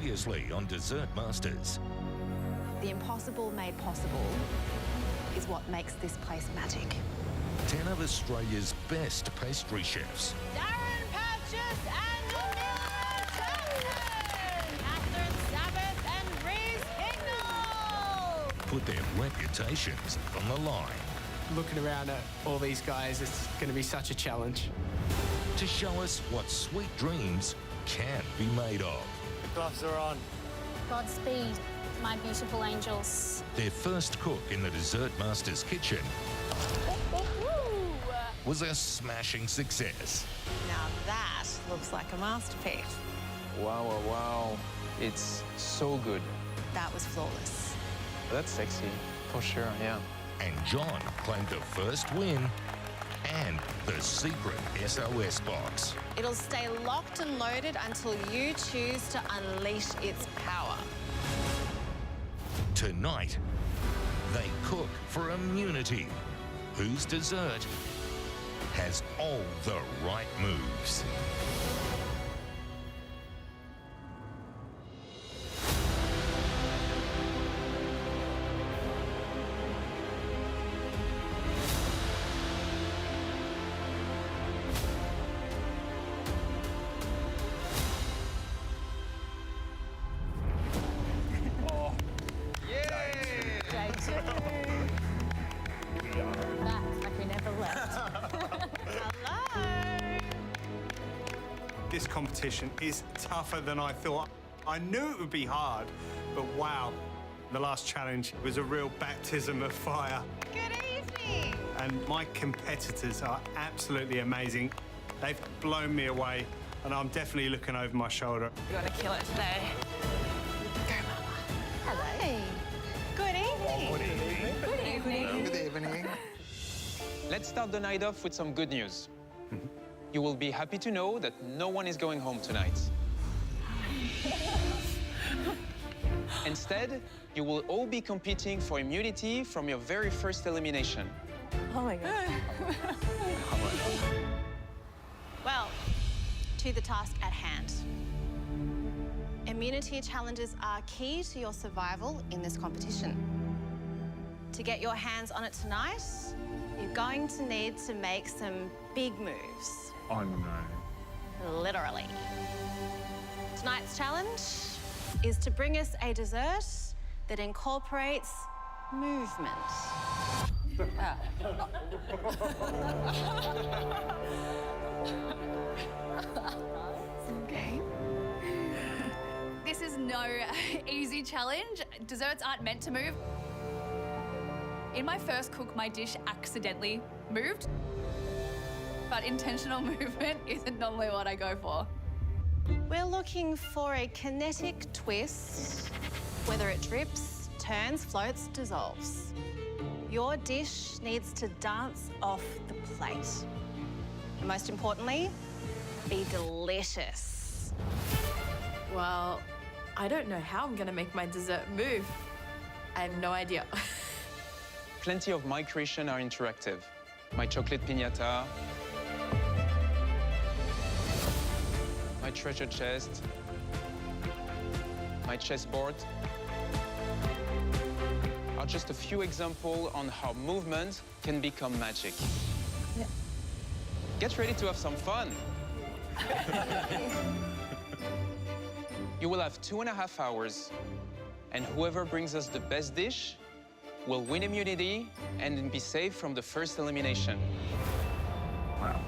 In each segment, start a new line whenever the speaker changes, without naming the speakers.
Previously on Dessert Masters.
The impossible made possible is what makes this place magic.
10 of Australia's best pastry chefs.
Darren Purchase and Amelia Jackson! Catherine Sabbath and Reese Hignall!
Put their reputations on the line.
Looking around at all these guys, it's going to be such a challenge.
To show us what sweet dreams can be made of.
The gloves are on.
Godspeed, my beautiful angels.
Their first cook in the Dessert Masters kitchen was a smashing success.
Now that looks like a masterpiece.
Wow, wow, wow. It's so good.
That was flawless.
That's sexy, for sure, yeah.
And John claimed the first win and the secret SOS box.
It'll stay locked and loaded until you choose to unleash its power.
Tonight, they cook for immunity. Whose dessert has all the right moves?
Back like we never left.
Hello.
This competition is tougher than I thought. I knew it would be hard, but wow, the last challenge was a real baptism of fire.
Good evening.
And my competitors are absolutely amazing. They've blown me away, and I'm definitely looking over my shoulder.
You're gonna kill it today. Go, Mama. Hello. Good evening. Good evening.
Good evening.
Let's start the night off with some good news. You will be happy to know that no one is going home tonight. Instead, you will all be competing for immunity from your very first elimination.
Oh my God. Well, to the task at hand. Immunity challenges are key to your survival in this competition. To get your hands on it tonight, you're going to need to make some big moves.
Oh no.
Literally. Tonight's challenge is to bring us a dessert that incorporates movement.
Okay. This is no easy challenge. Desserts aren't meant to move. In my first cook, my dish accidentally moved. But intentional movement isn't normally what I go for.
We're looking for a kinetic twist, whether it drips, turns, floats, dissolves. Your dish needs to dance off the plate. And most importantly, be delicious.
Well, I don't know how I'm gonna make my dessert move. I have no idea.
Plenty of my creation are interactive. My chocolate piñata, my treasure chest, my chessboard are just a few examples on how movement can become magic.
Yeah.
Get ready to have some fun. You will have 2.5 hours, and whoever brings us the best dish will win immunity and be safe from the first elimination.
Wow.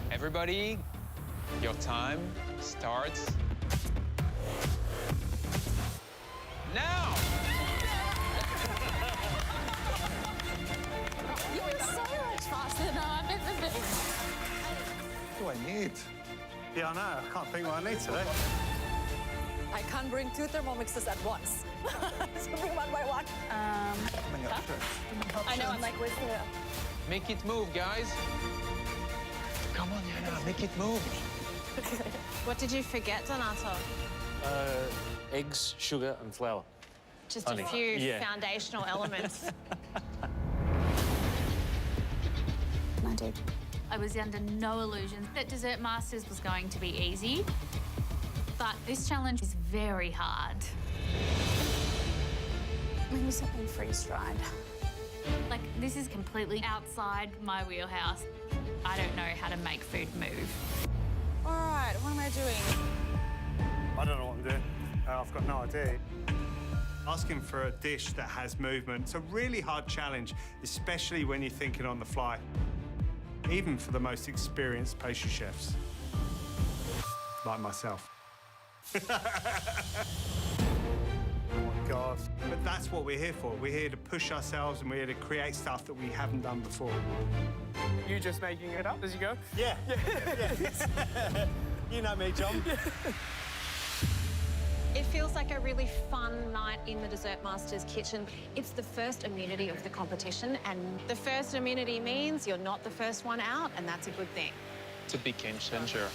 Everybody, your time starts now!
You were so much faster than I'm in the thing.
What do I need?
Yeah, I know. I can't think what I need today.
I can't bring 2 thermomixes at once. So bring one by one.
Many options.
I know, I'm like, where's the...
Make it move, guys. Come on, Yana, make it move.
What did you forget, Donato?
Eggs, sugar, and flour.
Just
Honey.
a few
Yeah.
foundational elements.
I did.
I was under no illusion that Dessert Masters was going to be easy. But but this challenge is very hard.
Maybe something freeze-dried.
Like, this is completely outside my wheelhouse. I don't know how to make food move.
All right, what am I doing?
I don't know what I'm doing. I've got no idea. Asking for a dish that has movement, it's a really hard challenge, especially when you're thinking on the fly, even for the most experienced pastry chefs, like myself. Oh my God. But that's what we're here for. We're here to push ourselves and we're here to create stuff that we haven't done before.
You just making it up as you go?
Yeah. You know me, John.
It feels like a really fun night in the Dessert Master's kitchen. It's the first immunity of the competition, and the first immunity means you're not the first one out, and that's a good thing.
It's a big game changer.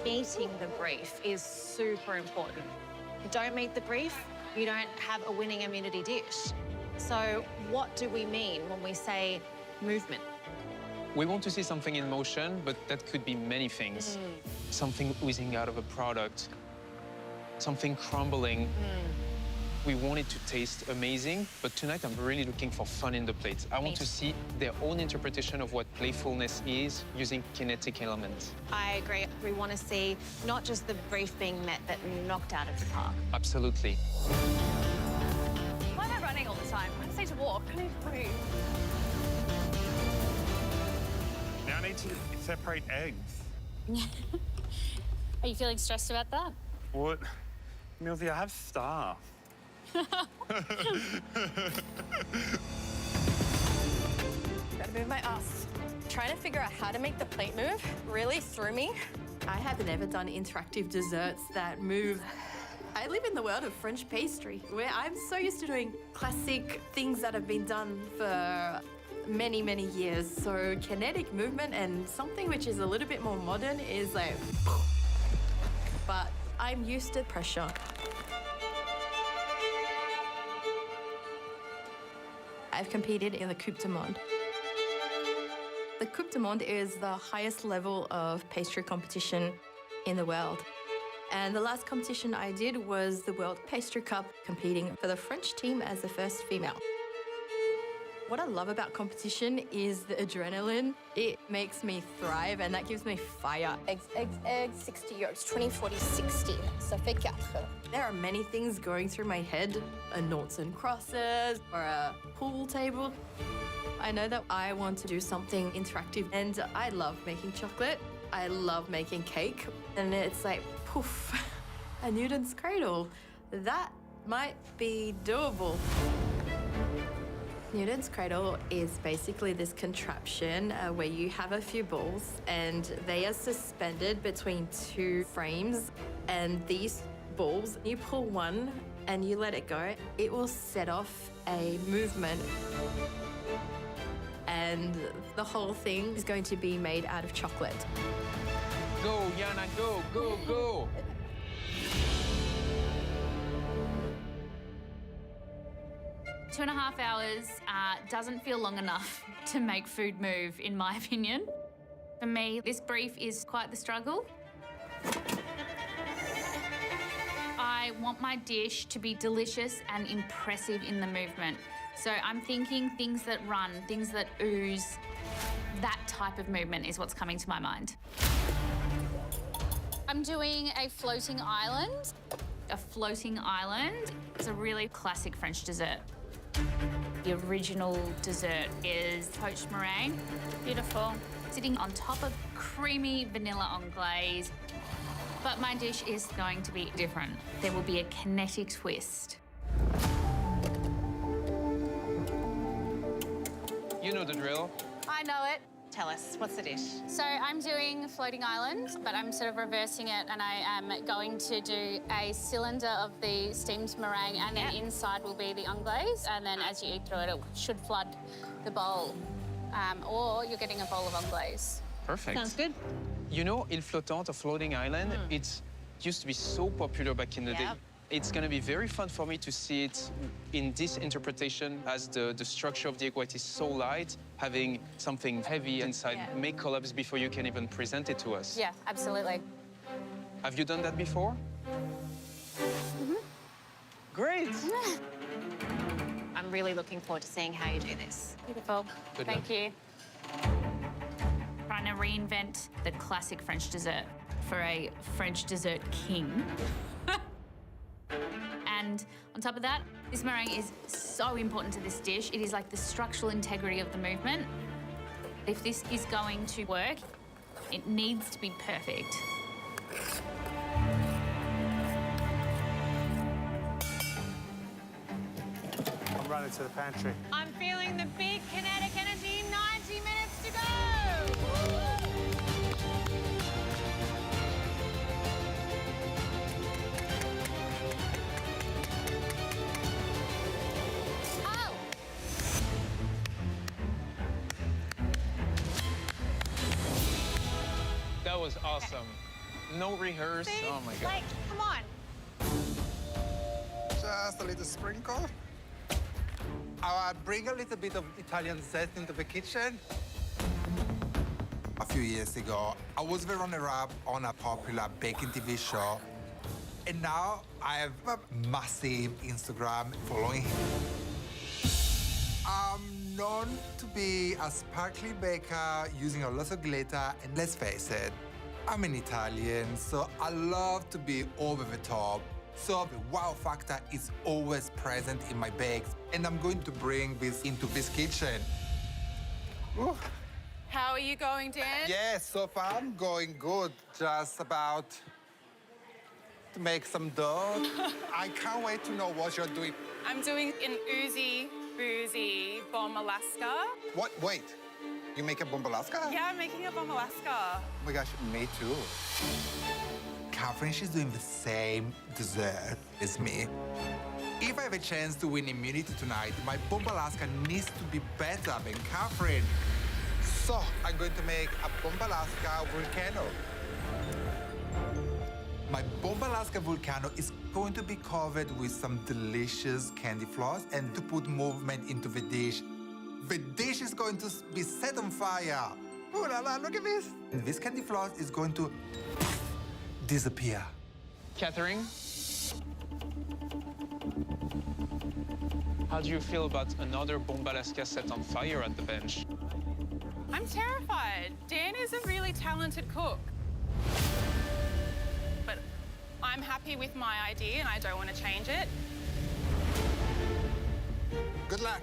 Meeting the brief is super important. If you don't meet the brief, you don't have a winning immunity dish. So what do we mean when we say movement?
We want to see something in motion, but that could be many things. Something oozing out of a product, something crumbling. We want it to taste amazing, but tonight I'm really looking for fun in the plate. I want to see their own interpretation of what playfulness is using kinetic elements.
I agree. We want to see not just the brief being met, but knocked out of the park.
Absolutely.
Why am I running all the time? I just need to walk. I need to move.
Now I need to separate eggs.
Are you feeling stressed about that?
What? Milty, I have staff.
Gotta move my ass. Trying to figure out how to make the plate move really threw me.
I have never done interactive desserts that move. I live in the world of French pastry, where I'm so used to doing classic things that have been done for many, many years. So kinetic movement and something which is a little bit more modern is like... But I'm used to pressure. I've competed in the Coupe du Monde. The Coupe du Monde is the highest level of pastry competition in the world. And the last competition I did was the World Pastry Cup, competing for the French team as the first female. What I love about competition is the adrenaline. It makes me thrive, and that gives me fire.
Eggs, 60 yolks, 20, 40, 60. Ça fait 4.
There are many things going through my head, a noughts and crosses, or a pool table. I know that I want to do something interactive, and I love making chocolate. I love making cake, and it's like, poof, a Newton's cradle. That might be doable. Newton's cradle is basically this contraption where you have a few balls and they are suspended between two frames, and these balls, you pull one and you let it go, it will set off a movement. And the whole thing is going to be made out of chocolate.
Go, Yana, go, go, go!
2.5 hours doesn't feel long enough to make food move, in my opinion. For me, this brief is quite the struggle. I want my dish to be delicious and impressive in the movement. So I'm thinking things that run, things that ooze. That type of movement is what's coming to my mind.
I'm doing a floating island.
A floating island is a really classic French dessert. The original dessert is poached meringue.
Beautiful.
Sitting on top of creamy vanilla anglaise. But my dish is going to be different. There will be a kinetic twist.
You know the drill.
I know it.
Tell us, what's the dish?
So I'm doing floating island, but I'm sort of reversing it, and I am going to do a cylinder of the steamed meringue, and then inside will be the anglaise, and then as you eat through it, it should flood the bowl. Or you're getting a bowl of anglaise.
Perfect.
Sounds good.
You know, Il Flottant, a floating island, it used to be so popular back in the day. It's going to be very fun for me to see it in this interpretation, as the structure of the egg white is so light, having something heavy inside may collapse before you can even present it to us.
Yeah, absolutely.
Have you done that before? Great.
I'm really looking forward to seeing how you do this.
Beautiful.
Good
Thank
luck.
you. Trying to reinvent the classic French dessert for a French dessert king. And on top of that, this meringue is so important to this dish. It is like the structural integrity of the movement. If this is going to work, it needs to be perfect.
I'm running to the pantry.
I'm feeling the big kinetic energy. 90 minutes to go.
Oh!
That was awesome. No rehearse.
See?
Oh my God.
Like, come on.
Just a little sprinkle. I'll bring a little bit of Italian zest into the kitchen. A few years ago, I was the runner-up on a popular baking TV show. And now I have a massive Instagram following. I'm known to be a sparkly baker using a lot of glitter. And let's face it, I'm an Italian, so I love to be over the top. So the wow factor is always present in my bakes. And I'm going to bring this into this kitchen. Ooh.
How are you going, Dan?
Yes, so far I'm going good. Just about to make some dough. I can't wait to know what you're doing.
I'm doing an oozy, boozy bomb Alaska.
What? Wait. You make a bombalaska?
Yeah, I'm making a bomb Alaska.
Oh my gosh, me too. Catherine, she's doing the same dessert as me. If I have a chance to win immunity tonight, my bombalaska needs to be better than Catherine. So I'm going to make a bombalaska volcano. My bombalaska volcano is going to be covered with some delicious candy floss and to put movement into the dish. The dish is going to be set on fire. Ooh la la, look at this. And this candy floss is going to disappear.
Catherine? How do you feel about another bombalaska set on fire at the bench?
I'm terrified. Dan is a really talented cook. But I'm happy with my idea and I don't want to change it.
Good luck.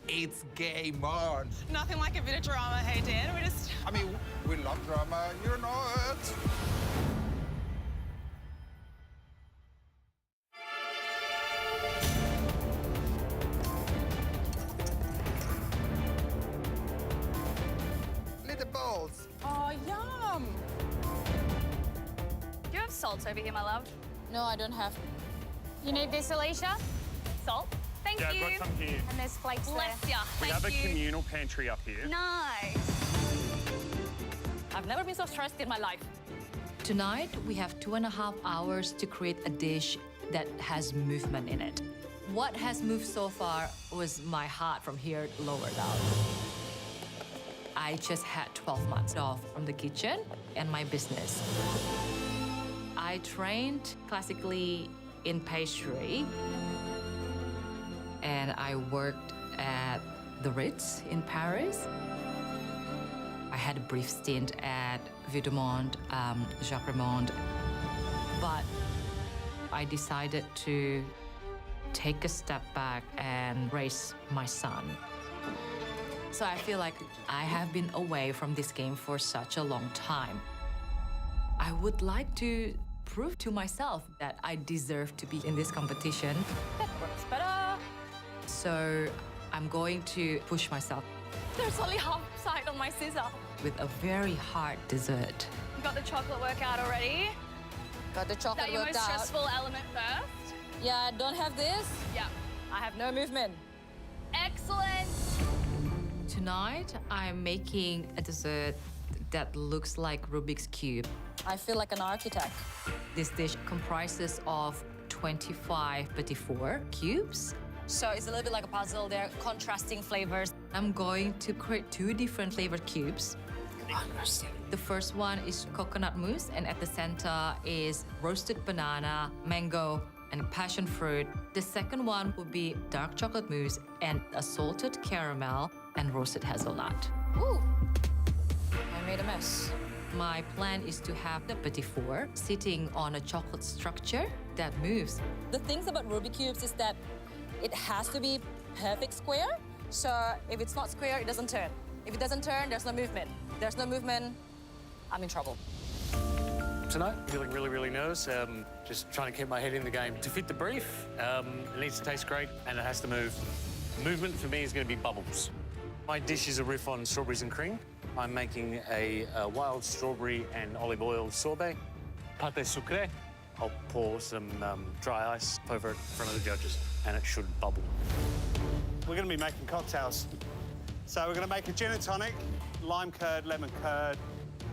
It's game on.
Nothing like a bit of drama, hey Dan. We're just...
I mean, we love drama, you know it. Little balls.
Oh, yum.
Do you have salt over here, my love?
No, I don't have. You need this, Alicia?
Salt? Thank
Yeah,
you.
I've got some here.
And there's flakes
Bless
there.
ya.
We
Thank
have a
you.
communal pantry up here.
Nice.
I've never been so stressed in my life.
Tonight, we have 2.5 hours to create a dish that has movement in it. What has moved so far was my heart from here lower down. I just had 12 months off from the kitchen and my business. I trained classically in pastry, and I worked at the Ritz in Paris. I had a brief stint at Vue de Monde, Jacques Raymond, but I decided to take a step back and raise my son. So I feel like I have been away from this game for such a long time. I would like to prove to myself that I deserve to be in this competition.
That works better.
So I'm going to push myself
There's only half side on my scissor.
with a very hard dessert.
You got the chocolate workout already?
Got the
Is
chocolate
that your
worked
most
out.
stressful element first?
Yeah, I don't have this.
Yeah.
I have no movement.
Excellent.
Tonight, I'm making a dessert that looks like Rubik's Cube.
I feel like an architect.
This dish comprises of 25 petit four cubes.
So it's a little bit like a puzzle. They're contrasting flavors.
I'm going to create 2 different flavored cubes. The first one is coconut mousse, and at the center is roasted banana, mango, and passion fruit. The second one will be dark chocolate mousse and a salted caramel and roasted hazelnut.
Ooh, I made a mess.
My plan is to have the petit four sitting on a chocolate structure that moves.
The things about Rubik cubes is that it has to be perfect square. So if it's not square, it doesn't turn. If it doesn't turn, there's no movement. There's no movement, I'm in trouble.
Tonight, feeling really, really nervous. Just trying to keep my head in the game. To fit the brief, it needs to taste great and it has to move. Movement for me is going to be bubbles. My dish is a riff on strawberries and cream. I'm making a wild strawberry and olive oil sorbet. Pâte sucré. I'll pour some dry ice over it in front of the judges and it should bubble.
We're going to be making cocktails. So we're going to make a gin and tonic, lime curd, lemon curd,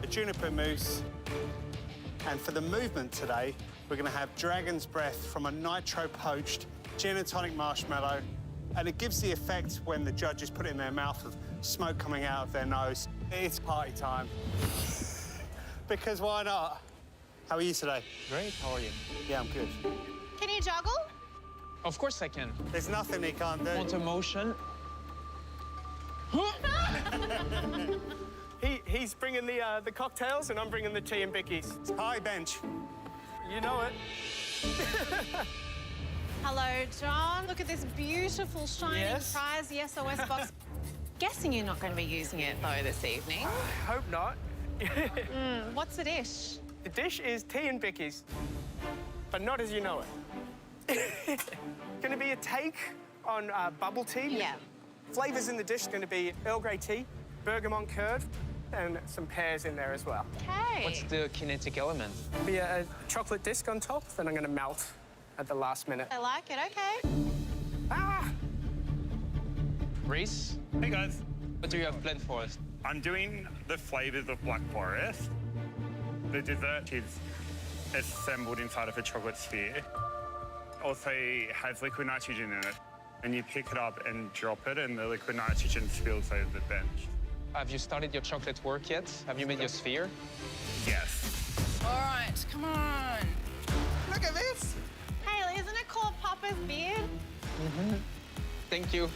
a juniper mousse. And for the movement today, we're going to have dragon's breath from a nitro-poached gin and tonic marshmallow. And it gives the effect when the judges put it in their mouth of smoke coming out of their nose. It's party time. Because why not? How are you today?
Great, how are you?
Yeah, I'm good.
Can you juggle?
Of course I can.
There's nothing he can't do.
Want a motion?
He's bringing the cocktails and I'm bringing the tea and bickies.
It's party bench.
You know it.
Hello, John. Look at this beautiful, shiny
Yes?
prize, the SOS box. Guessing you're not going to be using it, though, this evening.
I hope not.
What's the dish?
The dish is tea and bickies, but not as you know it. Going to be a take on bubble tea.
Yeah.
Flavours in the dish going to be Earl Grey tea, bergamot curd, and some pears in there as well.
Okay.
What's the kinetic element?
Be a chocolate disc on top, then I'm going to melt at the last minute.
I like it, okay.
Ah!
Reese,
Hey guys,
what do you have planned for us?
I'm doing the flavors of Black Forest. The dessert is assembled inside of a chocolate sphere. Also has liquid nitrogen in it. And you pick it up and drop it, and the liquid nitrogen spills over the bench.
Have you started your chocolate work yet? Have you made your sphere?
Yes.
All right, come on.
Look at this.
Hey, isn't it called Papa's beard?
Thank you.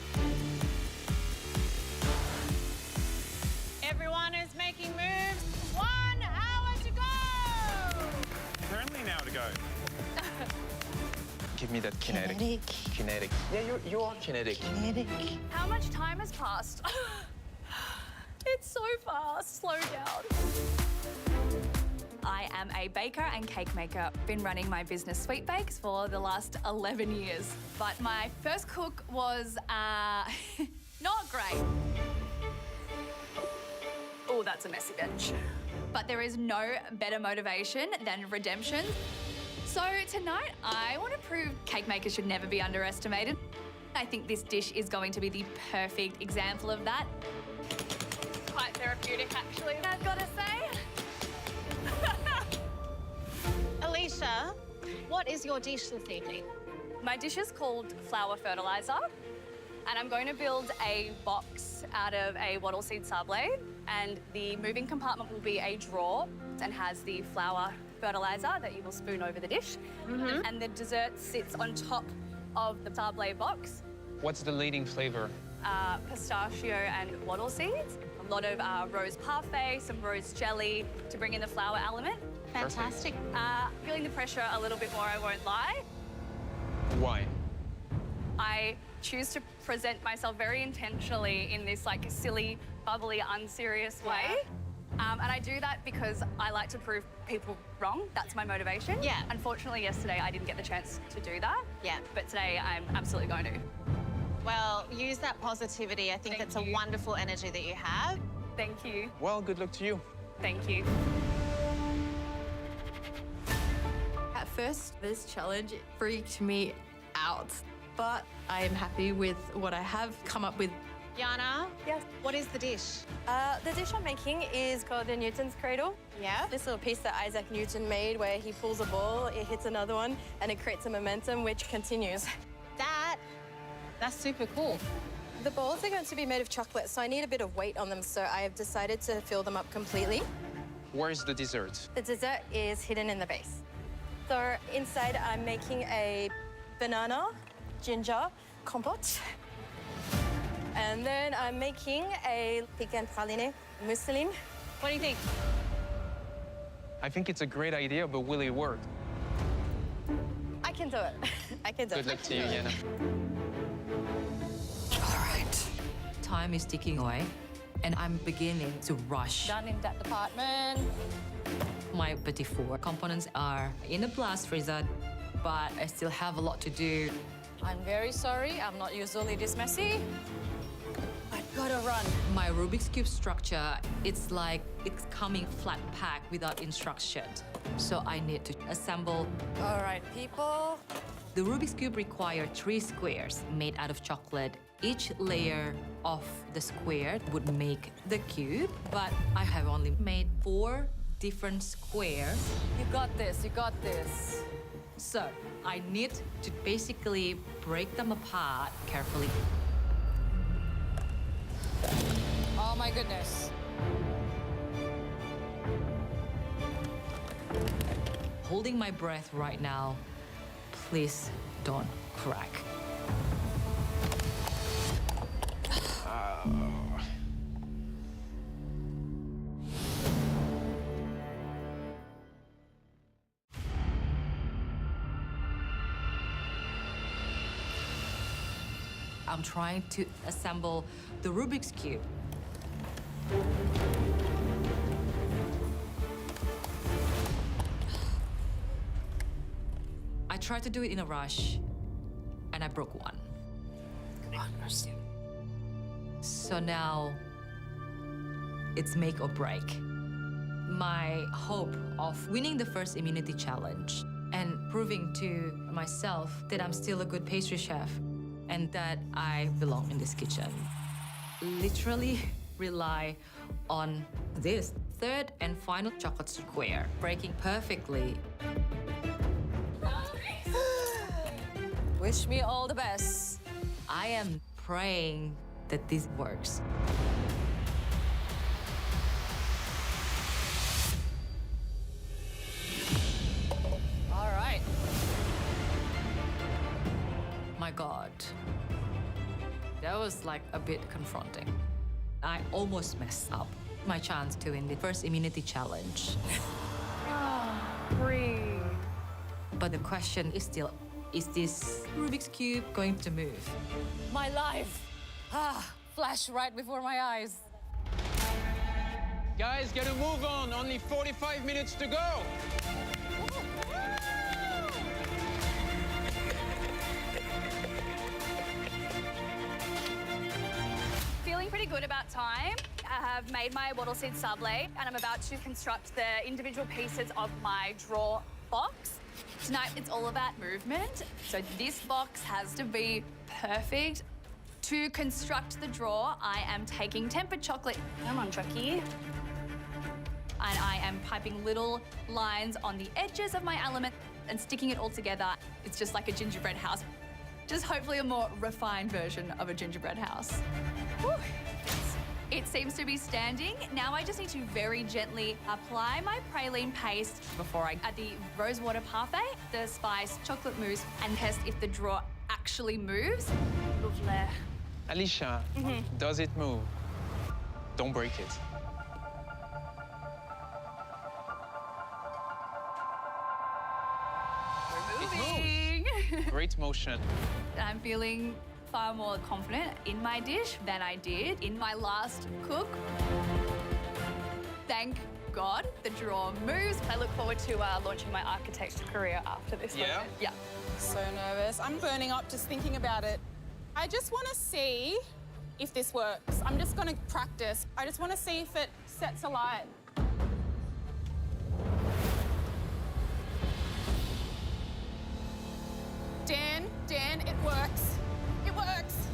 Everyone is making moves. 1 hour to go!
Currently an hour to go.
Give me that kinetic. Kinetic. Yeah, you are kinetic.
How much time has passed? It's so fast. Slow down. I am a baker and cake maker. Been running my business Sweet Bakes for the last 11 years. But my first cook was not great. Oh, that's a messy bench. But there is no better motivation than redemption. So tonight, I want to prove cake makers should never be underestimated. I think this dish is going to be the perfect example of that. Quite therapeutic, actually, I've got to say.
Alicia, what is your dish this evening?
My dish is called flour fertilizer, and I'm going to build a box out of a wattle seed sablé, and the moving compartment will be a drawer and has the flour fertilizer that you will spoon over the dish, and the dessert sits on top of the sablé box.
What's the leading flavor?
Pistachio and wattle seeds, a lot of rose parfait, some rose jelly to bring in the flour element.
Fantastic.
Feeling the pressure a little bit more, I won't lie.
Why?
I choose to present myself very intentionally in this like silly, bubbly, unserious way. And I do that because I like to prove people wrong. That's my motivation.
Yeah.
Unfortunately, yesterday I didn't get the chance to do that.
Yeah.
But today I'm absolutely going to.
Well, use that positivity. I think it's a wonderful energy that you have.
Thank you.
Well, good luck to you.
Thank you.
At first, this challenge freaked me out, but I am happy with what I have come up with.
Yana?
Yes.
What is the dish?
The dish I'm making is called the Newton's Cradle.
Yeah?
This little piece that Isaac Newton made where he pulls a ball, it hits another one, and it creates a momentum which continues.
That's super cool.
The balls are going to be made of chocolate, so I need a bit of weight on them, so I have decided to fill them up completely.
Where's the dessert?
The dessert is hidden in the base. So inside, I'm making a banana, ginger compote. And then I'm making a pecan praline mousseline.
What do you think?
I think it's a great idea, but will it work?
I can do it. I can do it.
Good luck to you, Yana.
All right. Time is ticking away, and I'm beginning to rush.
Done in that department.
My petit four components are in the blast freezer, but I still have a lot to do.
I'm very sorry. I'm not usually this messy. I've got to run.
My Rubik's Cube structure, it's like it's coming flat packed without instructions. So I need to assemble.
All right, people.
The Rubik's Cube requires 3 squares made out of chocolate. Each layer of the square would make the cube, but I have only made 4 different squares.
You got this, you got this.
So I need to basically break them apart carefully.
Oh my goodness.
Holding my breath right now. Please don't crack. I'm trying to assemble the Rubik's Cube. I tried to do it in a rush, and I broke one. So now, it's make or break. My hope of winning the first immunity challenge and proving to myself that I'm still a good pastry chef and that I belong in this kitchen literally rely on this third and final chocolate square breaking perfectly.
Wish me all the best.
I am praying that this works.
All right.
My God. That was like a bit confronting. I almost messed up my chance to win the first immunity challenge.
Breathe.
But the question is still, is this Rubik's Cube going to move?
My life. Flashed right before my eyes.
Guys, get a move on. Only 45 minutes to go.
Feeling pretty good about time. I have made my wattle seed sublay and I'm about to construct the individual pieces of my drawer box. Tonight, it's all about movement. So this box has to be perfect. To construct the drawer, I am taking tempered chocolate. Come on, Chucky. And I am piping little lines on the edges of my element and sticking it all together. It's just like a gingerbread house. Just hopefully a more refined version of a gingerbread house. Whew. It seems to be standing. Now I just need to very gently apply my praline paste before I add the rosewater parfait, the spiced chocolate mousse, and test if the drawer actually moves. Lovely.
Alicia, does it move? Don't break it.
Moving.
Great motion.
I'm feeling far more confident in my dish than I did in my last cook. Thank God the drawer moves. I look forward to launching my architecture career after this.
Yeah?
moment. Yeah.
So nervous. I'm burning up just thinking about it. I just want to see if this works. I'm just going to practice. I just want to see if it sets alight. Dan, it works. It works.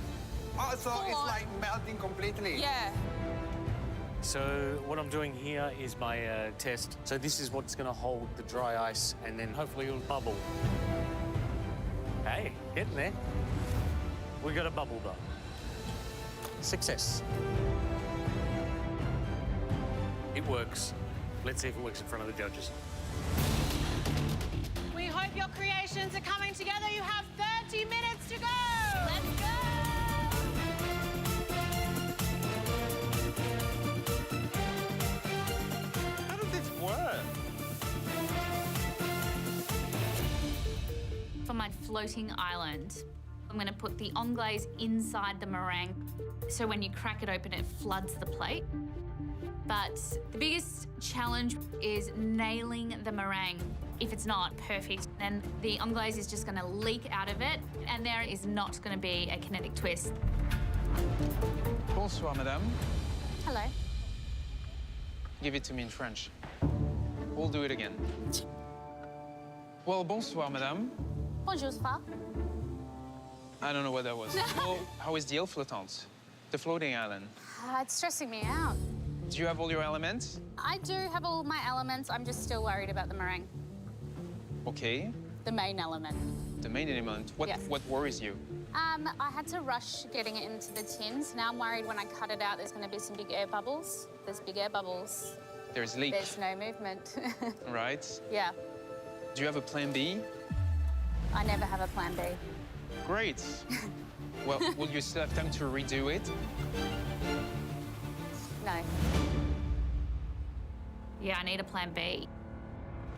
Oh, so it's like melting completely.
Yeah.
So what I'm doing here is my test. So this is what's going to hold the dry ice, and then hopefully it'll bubble. Hey, getting there. We got a bubble though. Success. It works. Let's see if it works in front of the judges.
We hope your creations are coming together. You have 30 minutes to go. Let's go.
How does this work?
For my floating island, I'm going to put the anglaise inside the meringue. So when you crack it open, it floods the plate. But the biggest challenge is nailing the meringue. If it's not perfect, then the anglaise is just going to leak out of it, and there is not going to be a kinetic twist.
Bonsoir, madame.
Hello.
Give it to me in French. We'll do it again. Well, bonsoir, madame.
Bonjour, Spa.
I don't know what that was. Well, how is the île flottante? The floating island?
It's stressing me out.
Do you have all your elements?
I do have all my elements. I'm just still worried about the meringue.
Okay.
The main element.
The main element.
Yes.
What worries you?
I had to rush getting it into the tins. Now I'm worried when I cut it out, there's going to be some big air bubbles. There's big air bubbles.
There's leak.
There's no movement.
Right.
Yeah.
Do you have a plan B?
I never have a plan B.
Great. Well, will you still have time to redo it?
No. Yeah, I need a plan B.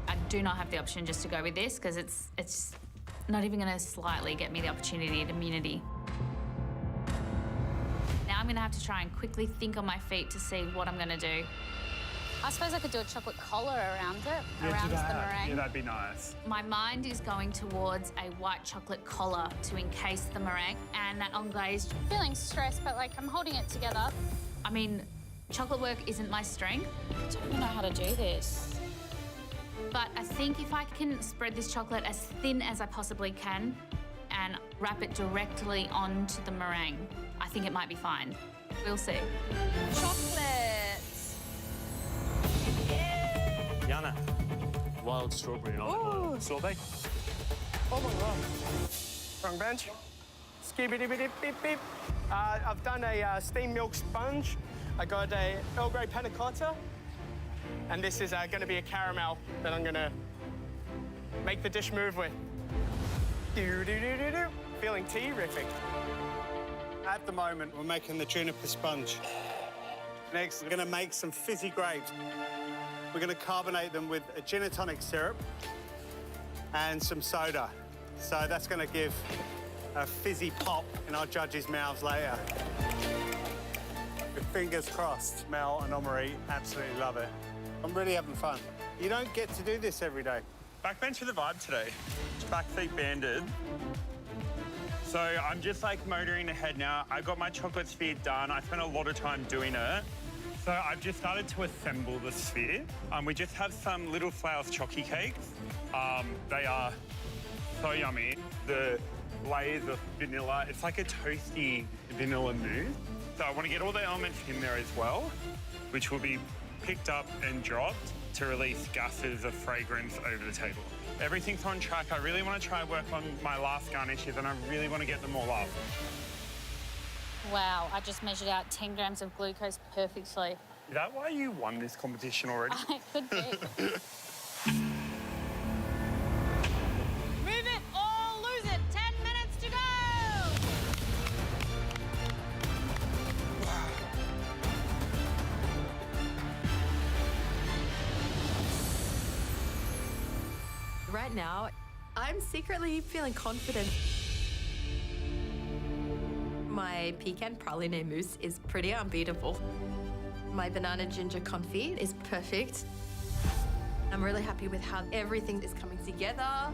I do not have the option just to go with this because it's not even going to slightly get me the opportunity at immunity. Now I'm going to have to try and quickly think on my feet to see what I'm going to do. I suppose I could do a chocolate collar around it, around the meringue.
Yeah, that'd be nice.
My mind is going towards a white chocolate collar to encase the meringue and that anglaise. Feeling stressed, but like I'm holding it together. I mean, chocolate work isn't my strength. I don't even know how to do this. But I think if I can spread this chocolate as thin as I possibly can and wrap it directly onto the meringue, I think it might be fine. We'll see.
Chocolate.
Yana, wild strawberry and olive oil sorbet.
Oh my God. Wrong bench. Skibbity beep beep beep. I've done a steamed milk sponge. I got a Earl Grey panna cotta. And this is going to be a caramel that I'm going to make the dish move with. Do-do-do-do-do. Feeling terrific.
At the moment, we're making the juniper sponge. Next, we're going to make some fizzy grapes. We're going to carbonate them with a gin and tonic syrup and some soda. So that's going to give a fizzy pop in our judges' mouths later. With fingers crossed, Mel and Omri absolutely love it. I'm really having fun. You don't get to do this every day.
Backbench for the vibe today. Back feet banded. So I'm just like motoring ahead now. I got my chocolate sphere done. I spent a lot of time doing it. So I've just started to assemble the sphere. We just have some little Flowers chocky cakes. They are so yummy. The layers of vanilla, it's like a toasty vanilla mousse. So I want to get all the elements in there as well, which will be picked up and dropped to release gases of fragrance over the table. Everything's on track. I really want to try work on my last garnishes and I really want to get them all up.
Wow, I just measured out 10 grams of glucose perfectly.
Is that why you won this competition already?
It could be.
Move it or lose it. 10 minutes to go.
Right now, I'm secretly feeling confident. My pecan praline mousse is pretty unbeatable. My banana ginger confit is perfect. I'm really happy with how everything is coming together.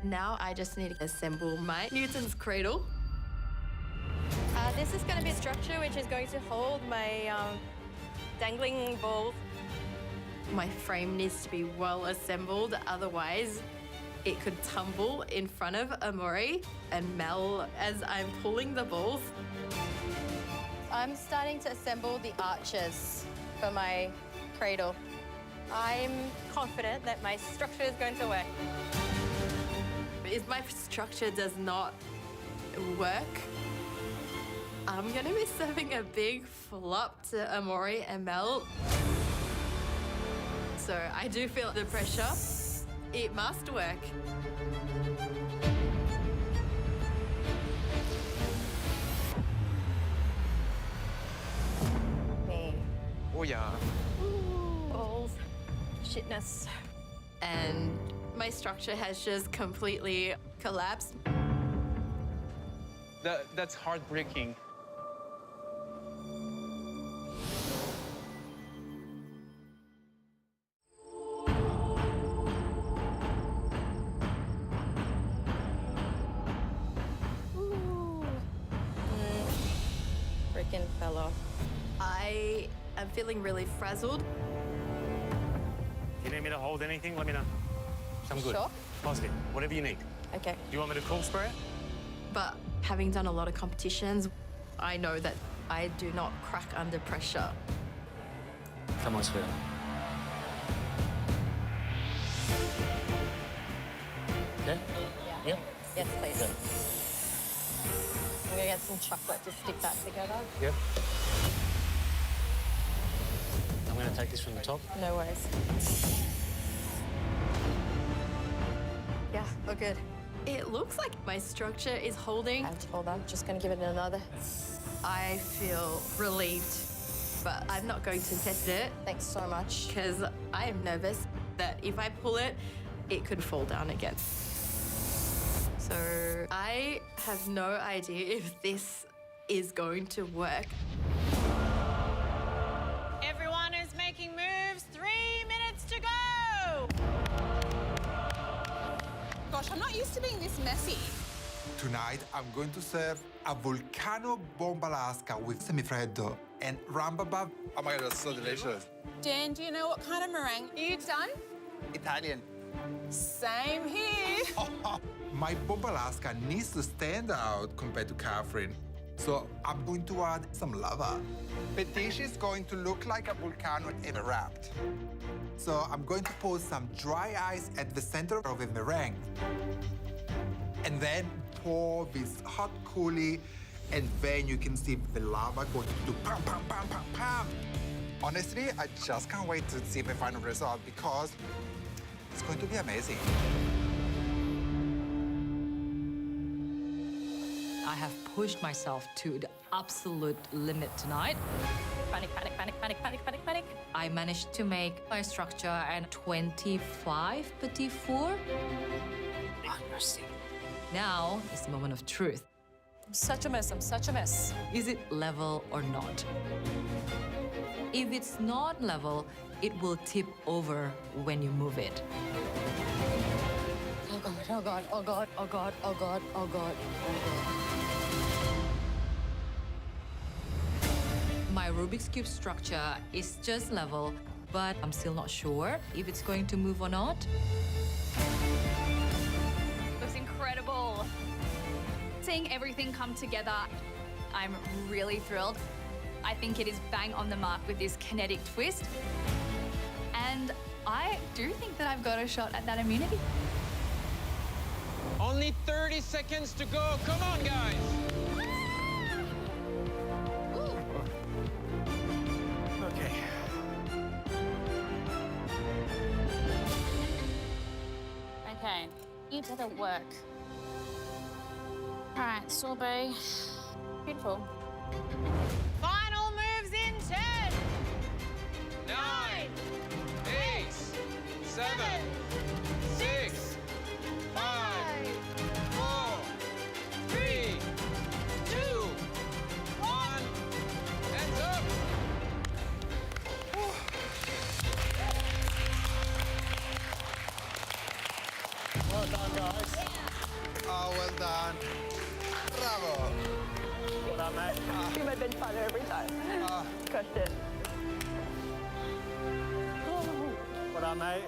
Now I just need to assemble my Newton's cradle.
This is going to be a structure which is going to hold my dangling balls.
My frame needs to be well assembled, otherwise it could tumble in front of Amori and Mel as I'm pulling the balls.
I'm starting to assemble the arches for my cradle. I'm confident that my structure is going to work.
If my structure does not work, I'm going to be serving a big flop to Amori and Mel. So I do feel the pressure. It must work.
Me.
Oh yeah.
Balls. Shitness.
And my structure has just completely collapsed.
That's heartbreaking.
Freaking fell off.
I am feeling really frazzled.
If you need me to hold anything, let me know. I'm good.
Sure.
Positive. Whatever you need.
Okay.
Do you want me to cool spray it?
But having done a lot of competitions, I know that I do not crack under pressure.
Come on, sweetheart. Okay? Yep.
Yes, please. I'm gonna get some chocolate to stick that together.
Yep. I'm gonna take this from the top.
No worries. Yeah, we're good.
It looks like my structure is holding.
Hold on, just gonna give it another.
I feel relieved, but I'm not going to test it.
Thanks so much.
Because I am nervous that if I pull it, it could fall down again. So I have no idea if this is going to work.
Everyone who's making moves, 3 minutes to go!
Gosh, I'm not used to being this messy.
Tonight, I'm going to serve a volcano bomba Alaska with semifreddo and rambaba.
Oh my God, that's so delicious.
Dan, do you know what kind of meringue you've done?
Italian.
Same here.
My bomba Alaska needs to stand out compared to Catherine. So I'm going to add some lava.
The dish is going to look like a volcano ever wrapped.
So I'm going to pour some dry ice at the center of the meringue. And then pour this hot coulis, and then you can see the lava going to do pam, pam, pam, pam, pam.
Honestly, I just can't wait to see the final result because it's going to be amazing.
I have pushed myself to the absolute limit tonight.
Panic, panic, panic, panic, panic, panic, panic.
I managed to make my structure and 25 petit four.
Oh, mercy.
Now is the moment of truth.
I'm such a mess, I'm such a mess.
Is it level or not? If it's not level, it will tip over when you move it.
Oh God, oh God, oh God, oh God, oh God, oh God, oh God.
My Rubik's Cube structure is just level, but I'm still not sure if it's going to move or not.
Looks incredible. Seeing everything come together, I'm really thrilled. I think it is bang on the mark with this kinetic twist. And I do think that I've got a shot at that immunity.
Only 30 seconds to go. Come on, guys.
Okay.
Okay, you did the work. All right, sorbet. Beautiful.
Final moves in 10,
9, 8, 7, 6, 5, 4, 3, 2, 1. Hands up.
Well done, guys.
Oh, well done. Bravo.
Well done, mate.
You might have been funner every time. Crushed it.
Well done, mate.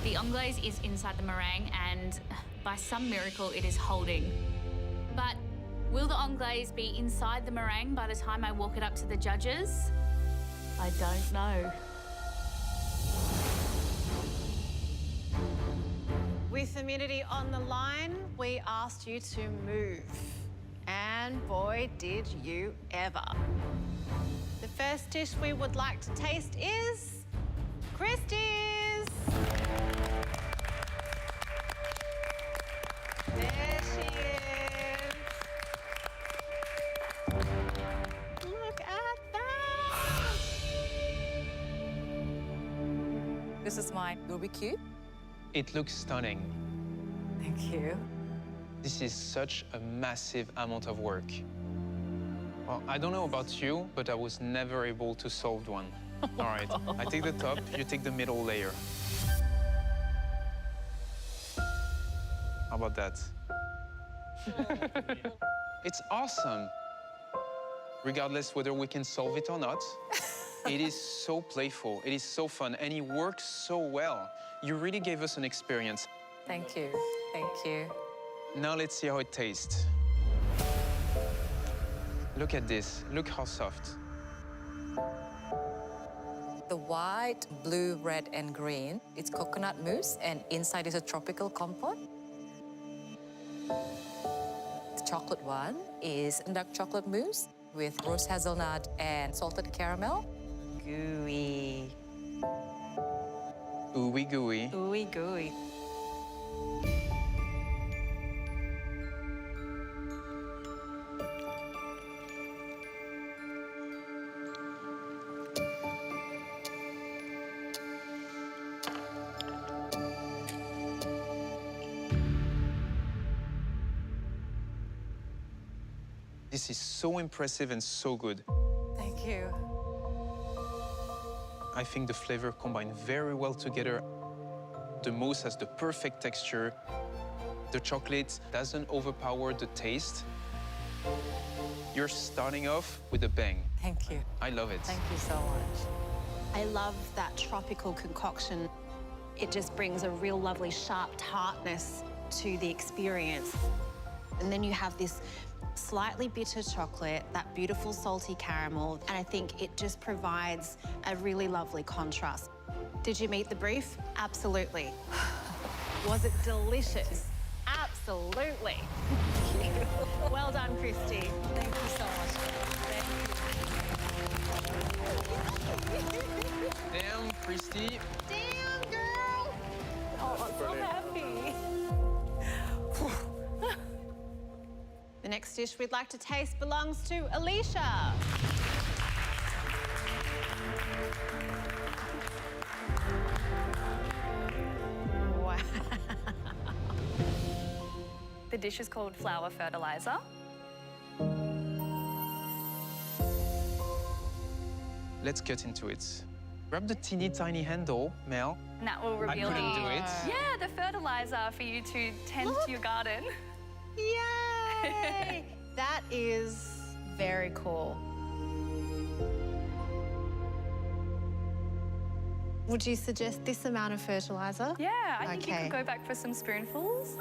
The anglaise is inside the meringue and by some miracle it is holding. But will the anglaise be inside the meringue by the time I walk it up to the judges? I don't know.
With immunity on the line, we asked you to move. And boy, did you ever. The first dish we would like to taste is Christy's. There she is. Look at that.
This is my Rubik cube.
It looks stunning.
Thank you.
This is such a massive amount of work. Well, I don't know about you, but I was never able to solve one. All right, I take the top, you take the middle layer. How about that? It's awesome. Regardless whether we can solve it or not, it is so playful, it is so fun, and it works so well. You really gave us an experience.
Thank you. Thank you.
Now let's see how it tastes. Look at this. Look how soft.
The white, blue, red, and green, it's coconut mousse, and inside is a tropical compote. The chocolate one is dark chocolate mousse with rose hazelnut and salted caramel. Gooey.
Ooey gooey.
Ooey gooey.
This is so impressive and so good.
Thank you.
I think the flavor combine very well together. The mousse has the perfect texture. The chocolate doesn't overpower the taste. You're starting off with a bang.
Thank you.
I love it.
Thank you so much.
I love that tropical concoction. It just brings a real lovely sharp tartness to the experience. And then you have this slightly bitter chocolate, that beautiful salty caramel, and I think it just provides a really lovely contrast. Did you meet the brief? Absolutely. Was it delicious? Absolutely. Well done, Christy.
Thank you so much.
Damn, Christy.
Damn, girl.
Oh, I'm so happy.
The next dish we'd like to taste belongs to Alicia. Wow.
The dish is called flour fertilizer.
Let's get into it. Grab the teeny tiny handle, Mel.
And that will
I
reveal
couldn't do it.
Yeah, the fertilizer for you to tend to your garden.
Yay! That is very cool. Would you suggest this amount of fertilizer?
Yeah, I think you
Okay.
could go back for some spoonfuls.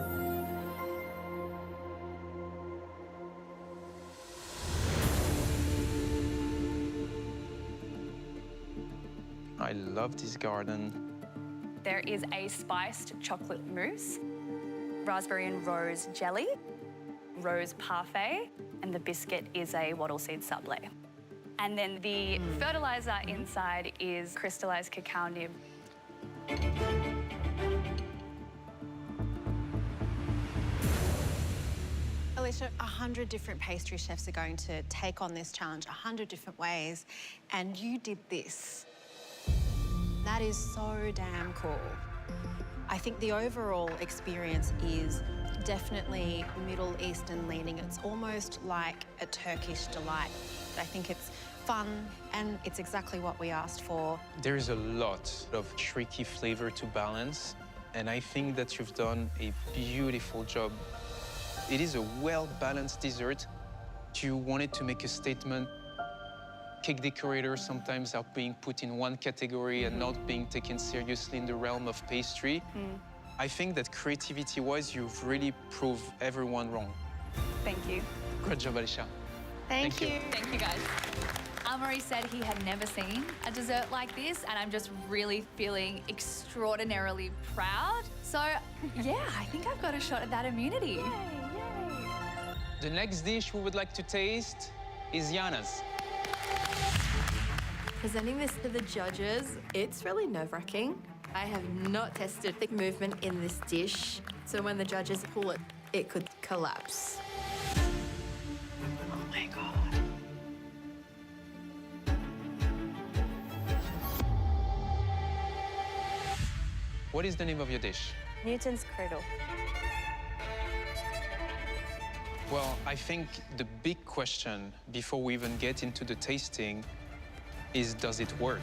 I love this garden.
There is a spiced chocolate mousse, raspberry and rose jelly, rose parfait, and the biscuit is a wattle seed sablé. And then the fertilizer inside is crystallized cacao nib.
Alicia, 100 different pastry chefs are going to take on this challenge 100 different ways, and you did this. That is so damn cool. I think the overall experience is definitely Middle Eastern leaning. It's almost like a Turkish delight. I think it's fun and it's exactly what we asked for.
There is a lot of tricky flavor to balance, and I think that you've done a beautiful job. It is a well-balanced dessert. You wanted to make a statement. Cake decorators sometimes are being put in one category and not being taken seriously in the realm of pastry. I think that creativity-wise, you've really proved everyone wrong.
Thank you.
Good job, Alicia.
Thank you.
Thank you, guys. Amaury said he had never seen a dessert like this, and I'm just really feeling extraordinarily proud. So, yeah, I think I've got a shot at that immunity.
The next dish we would like to taste is Yana's.
Presenting this to the judges, it's really nerve-wracking. I have not tested the movement in this dish, so when the judges pull it, it could collapse. Oh my God.
What is the name of your dish?
Newton's Cradle.
Well, I think the big question before we even get into the tasting is, does it work?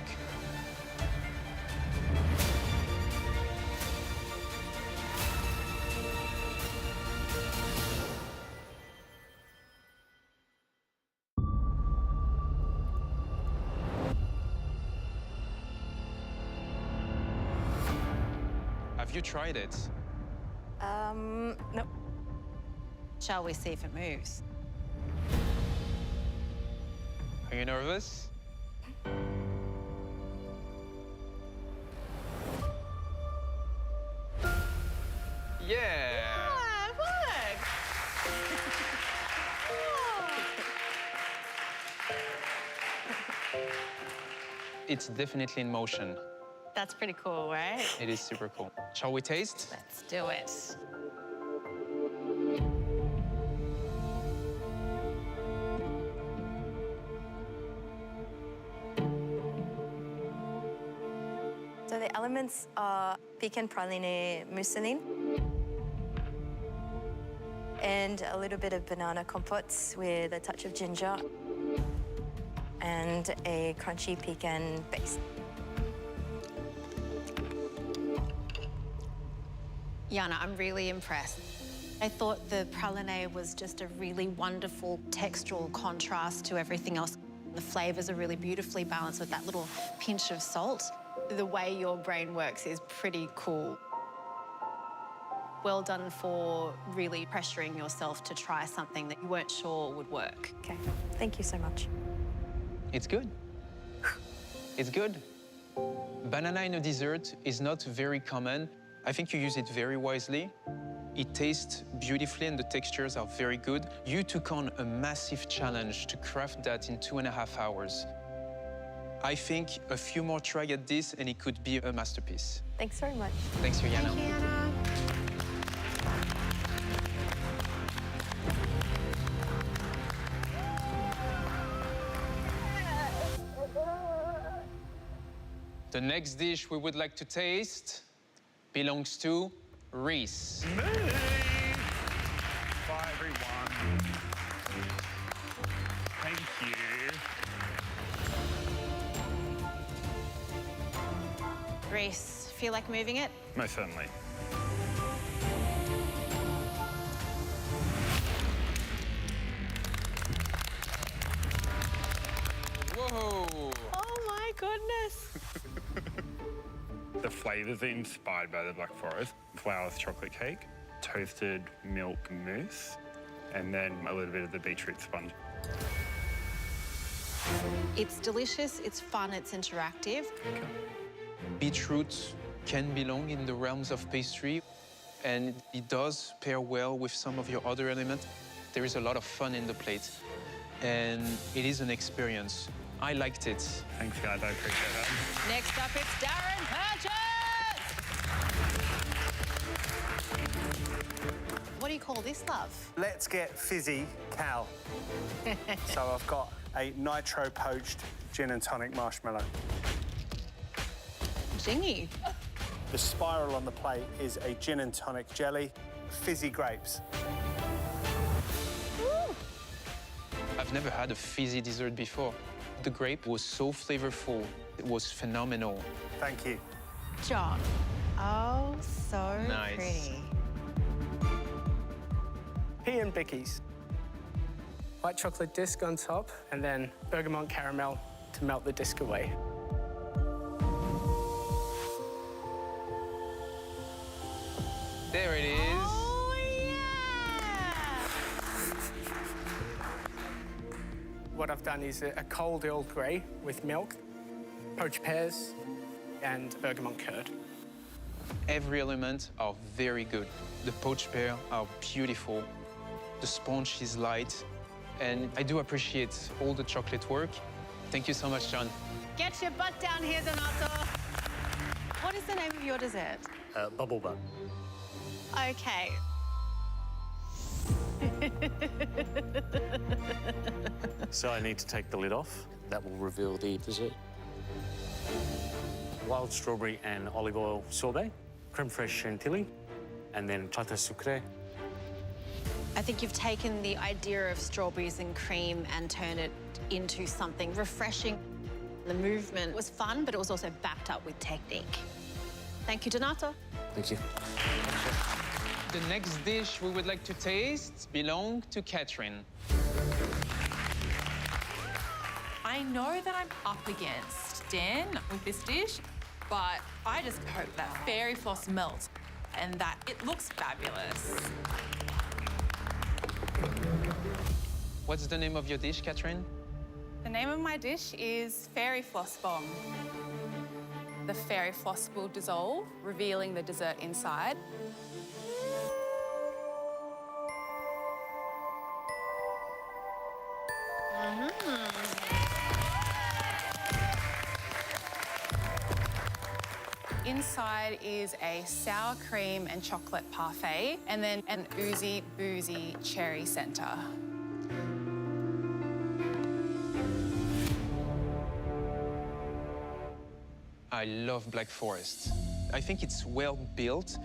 Have you tried it?
No.
Shall we see if it moves?
Are you nervous? Yeah!
It worked!
It's definitely in motion.
That's pretty cool, right?
It is super cool. Shall we taste?
Let's do it.
So the elements are pecan praline mousseline and a little bit of banana compote with a touch of ginger and a crunchy pecan base.
Yana, I'm really impressed. I thought the praline was just a really wonderful textural contrast to everything else. The flavors are really beautifully balanced with that little pinch of salt. The way your brain works is pretty cool. Well done for really pressuring yourself to try something that you weren't sure would work.
Okay, thank you so much.
It's good. It's good. Banana in a dessert is not very common. I think you use it very wisely. It tastes beautifully and the textures are very good. You took on a massive challenge to craft that in 2.5 hours. I think a few more try at this and it could be a masterpiece.
Thanks very much.
Thanks, Yana.
Thank you, Yana.
The next dish we would like to taste belongs to Reese.
Me! Bye, everyone. Thank you.
Reese, feel like moving it?
Most certainly.
Whoa!
Oh my goodness.
The flavours are inspired by the Black Forest. Flowers chocolate cake, toasted milk mousse, and then a little bit of the beetroot sponge.
It's delicious, it's fun, it's interactive.
Beetroot can belong in the realms of pastry, and it does pair well with some of your other elements. There is a lot of fun in the plate, and it is an experience. I liked it.
Thanks, guys, I appreciate that.
Next up, it's Darren Purchase! What do you call this, love?
Let's get fizzy, Cal. So I've got a nitro poached gin and tonic marshmallow.
Gingy.
The spiral on the plate is a gin and tonic jelly, fizzy grapes.
Woo.
I've never had a fizzy dessert before. The grape was so flavorful. It was phenomenal.
Thank you.
John. Oh, so
Nice.
pretty.
Pea and bickies. White chocolate disc on top, and then bergamot caramel to melt the disc away.
There it is.
Oh, yeah!
What I've done is a cold Earl Grey with milk, poached pears, and bergamot curd.
Every element are very good. The poached pear are beautiful. The sponge is light, and I do appreciate all the chocolate work. Thank you so much, John.
Get your butt down here, Donato. What is the name of your dessert?
Bubble butt.
Okay.
So I need to take the lid off. That will reveal the dessert. Wild strawberry and olive oil sorbet, creme fraiche chantilly, and then tarte sucrée.
I think you've taken the idea of strawberries and cream and turned it into something refreshing. The movement was fun, but it was also backed up with technique. Thank you, Donato.
Thank you.
The next dish we would like to taste belongs to Catherine.
I know that I'm up against Dan with this dish, but I just hope that fairy floss melts and that it looks fabulous.
What's the name of your dish, Catherine?
The name of my dish is Fairy Floss Bomb. The fairy floss will dissolve, revealing the dessert inside. Inside is a sour cream and chocolate parfait, and then an oozy, boozy cherry centre.
I love Black Forest. I think it's well built.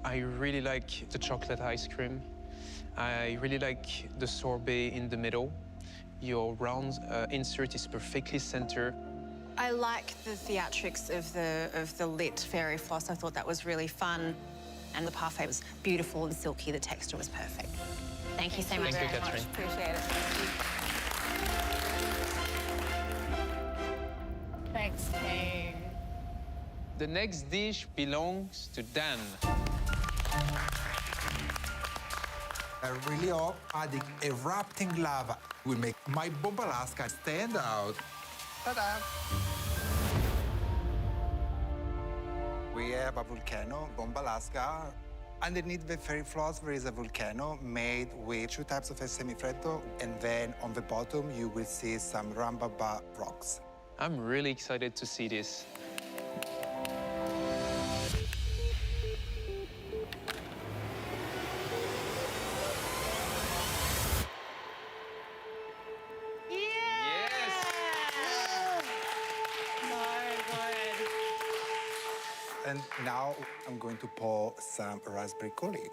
I really like the chocolate ice cream. I really like the sorbet in the middle. Your round insert is perfectly centered.
I like the theatrics of the lit fairy floss. I thought that was really fun. And the parfait was beautiful and silky. The texture was perfect. Thank you so much.
Thank you, Catherine.
Appreciate it. Thanks, King.
The next dish belongs to Dan.
I really hope adding erupting lava will make my Bomba Alaska stand out.
Ta-da! We have a volcano, Bomba Alaska. Underneath the fairy floss, there is a volcano made with 2 types of semifreddo, and then on the bottom, you will see some Rambaba rocks.
I'm really excited to see this.
And now I'm going to pour some raspberry coulis.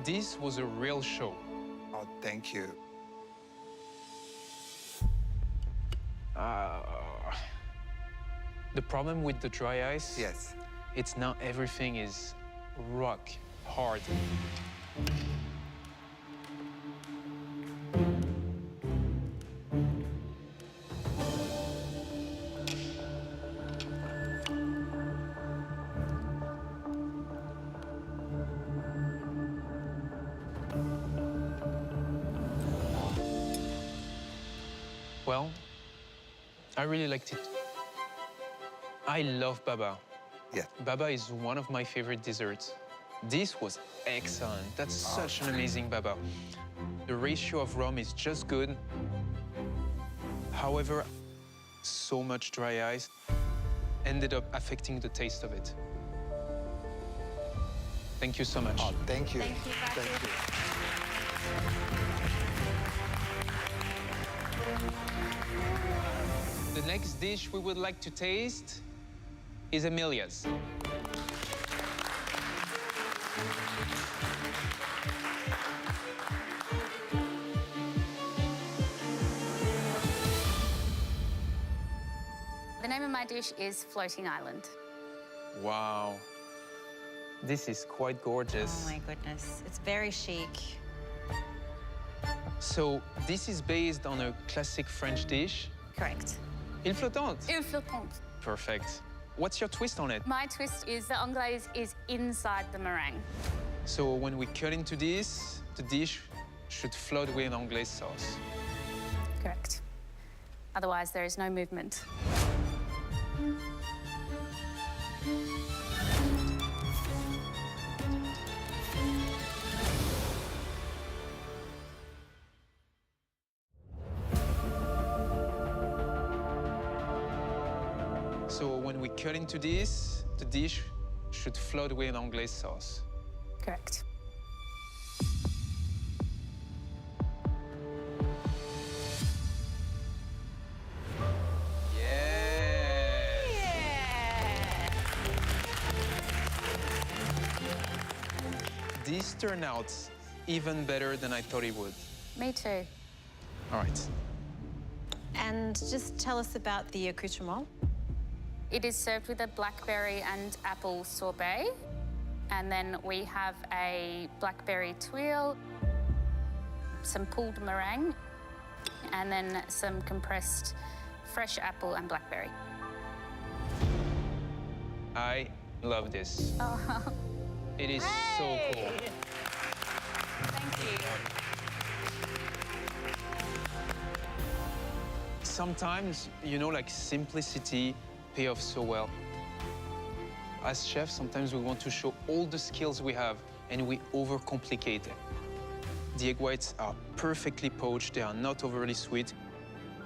This was a real show.
Oh, thank you.
The problem with the dry ice,
yes,
it's not everything is rock hard. Well, I really liked it. I love baba.
Yeah.
Baba is one of my favorite desserts. This was excellent. That's such an amazing baba. The ratio of rum is just good. However, so much dry ice ended up affecting the taste of it. Thank you so much.
Oh, thank you.
Thank you, Patrick.
Thank you.
The next dish we would like to taste is Emilia's.
The name of my dish is Floating Island.
Wow. This is quite gorgeous.
Oh my goodness, it's very chic.
So this is based on a classic French dish.
Correct.
Île flottante.
Île flottante.
Perfect. What's your twist on it?
My twist is the anglaise is inside the meringue.
So when we cut into this, the dish should float with anglaise sauce.
Correct. Otherwise, there is no movement.
So when we cut into this, the dish should float with anglaise sauce.
Correct.
This turned out even better than I thought it would.
Me too.
All right.
And just tell us about the accoutrement.
It is served with a blackberry and apple sorbet. And then we have a blackberry tuile, some pulled meringue, and then some compressed fresh apple and blackberry.
I love this. It is so cool.
Thank you.
Sometimes, you know, like simplicity pay off so well. As chefs, sometimes we want to show all the skills we have and we overcomplicate it. The egg whites are perfectly poached, they are not overly sweet,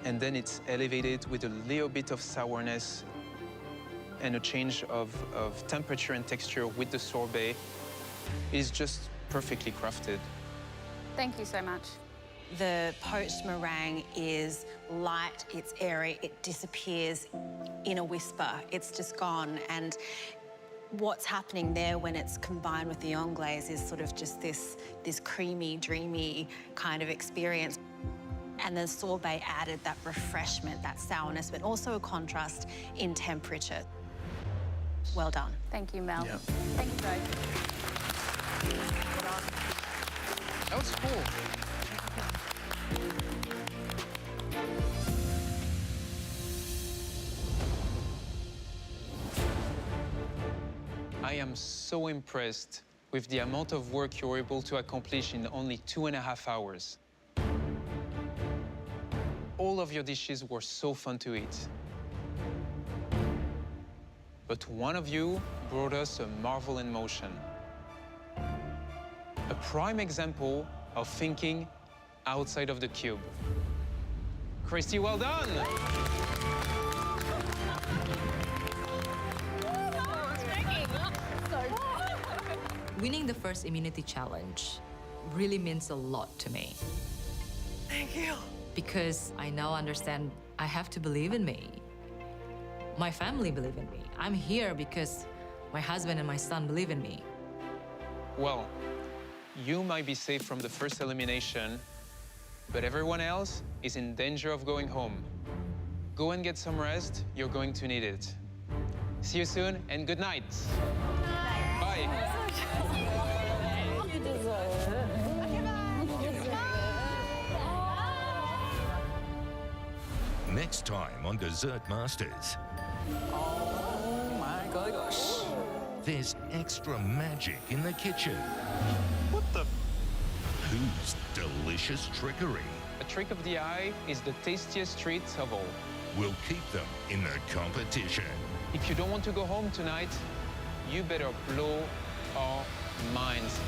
and then it's elevated with a little bit of sourness and a change of temperature and texture with the sorbet. It is just perfectly crafted.
Thank you so much.
The poached meringue is light, it's airy, it disappears in a whisper. It's just gone. And what's happening there when it's combined with the anglaise is sort of just this creamy, dreamy kind of experience. And the sorbet added that refreshment, that sourness, but also a contrast in temperature. Well done.
Thank you, Mel.
Yeah.
Thank you both.
That was cool. I am so impressed with the amount of work you're able to accomplish in only 2.5 hours. All of your dishes were so fun to eat. But one of you brought us a marvel in motion. A prime example of thinking outside of the cube. Christy, well done!
Winning the first immunity challenge really means a lot to me.
Thank you.
Because I now understand I have to believe in me. My family believe in me. I'm here because my husband and my son believe in me.
Well, you might be safe from the first elimination, but everyone else is in danger of going home. Go and get some rest. You're going to need it. See you soon, and good night. Bye.
You deserve it.
Next time on Dessert Masters.
Oh my gosh.
There's extra magic in the kitchen.
What the?
Whose delicious trickery
A trick of the eye is the tastiest treat of all.
will keep them in the competition?
If you don't want to go home tonight, you better blow our minds.